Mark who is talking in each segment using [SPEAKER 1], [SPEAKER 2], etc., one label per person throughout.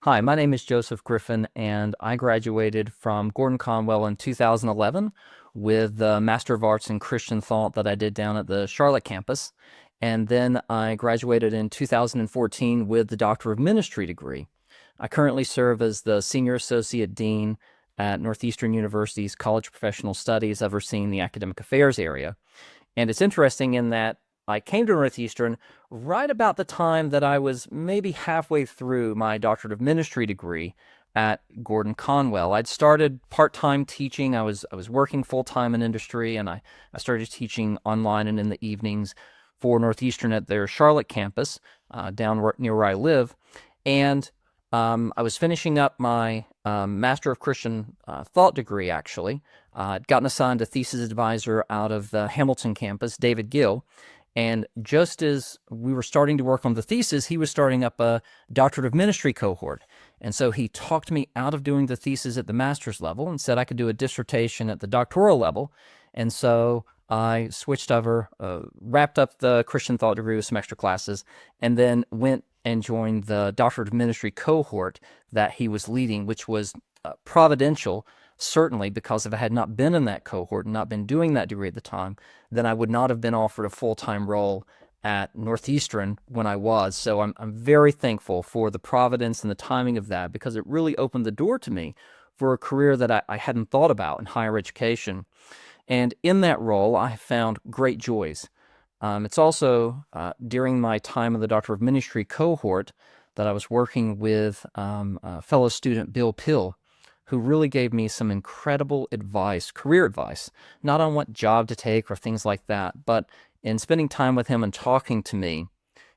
[SPEAKER 1] Hi, my name is Joseph Griffin, and I graduated from Gordon-Conwell in 2011 with the Master of Arts in Christian Thought that I did down at the Charlotte campus. And then I graduated in 2014 with the Doctor of Ministry degree. I currently serve as the Senior Associate Dean at Northeastern University's College of Professional Studies, overseeing the academic affairs area. And it's interesting in that I came to Northeastern right about the time that I was maybe halfway through my Doctorate of Ministry degree at Gordon-Conwell. I'd started part-time teaching. I was working full-time in industry, and I started teaching online and in the evenings for Northeastern at their Charlotte campus, near where I live. And I was finishing up my Master of Christian Thought degree, actually. I'd gotten assigned a thesis advisor out of the Hamilton campus, David Gill. And just as we were starting to work on the thesis, he was starting up a Doctorate of Ministry cohort. And so he talked me out of doing the thesis at the master's level and said I could do a dissertation at the doctoral level. And so I switched over, wrapped up the Christian Thought degree with some extra classes, and then went and joined the Doctorate of Ministry cohort that he was leading, which was providential, certainly, because if I had not been in that cohort and not been doing that degree at the time, then I would not have been offered a full-time role at Northeastern when I was. So I'm very thankful for the providence and the timing of that, because it really opened the door to me for a career that I hadn't thought about in higher education. And in that role, I found great joys. It's also during my time in the Doctor of Ministry cohort that I was working with fellow student Bill Pill, who really gave me some incredible advice, career advice, not on what job to take or things like that, but in spending time with him and talking to me,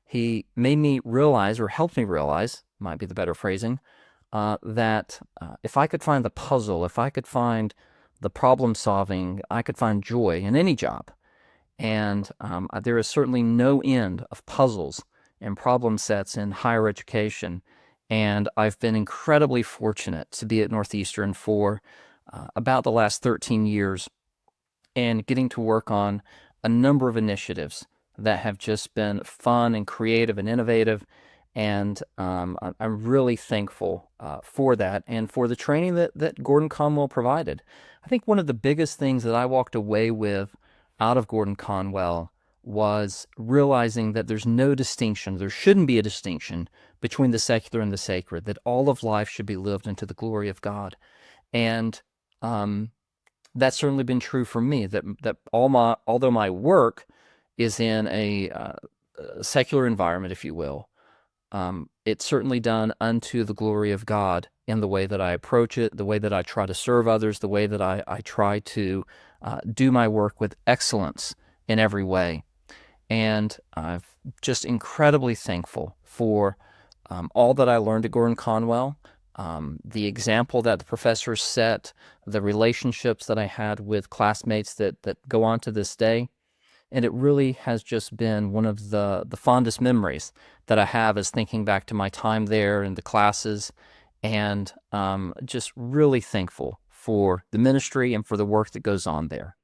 [SPEAKER 1] he made me realize, or helped me realize, might be the better phrasing, that if I could find the puzzle, if I could find the problem solving, I could find joy in any job. And there is certainly no end of puzzles and problem sets in higher education. And I've been incredibly fortunate to be at Northeastern for about the last 13 years and getting to work on a number of initiatives that have just been fun and creative and innovative. And I'm really thankful for that and for the training that Gordon-Conwell provided. I think one of the biggest things that I walked away with out of Gordon-Conwell was realizing that there's no distinction, there shouldn't be a distinction between the secular and the sacred, that all of life should be lived into the glory of God. And that's certainly been true for me, that although my work is in a secular environment, if you will, it's certainly done unto the glory of God in the way that I approach it, the way that I try to serve others, the way that I try to do my work with excellence in every way. And I'm just incredibly thankful for all that I learned at Gordon-Conwell, the example that the professors set, the relationships that I had with classmates that go on to this day. And it really has just been one of the fondest memories that I have, is thinking back to my time there and the classes, and just really thankful for the ministry and for the work that goes on there.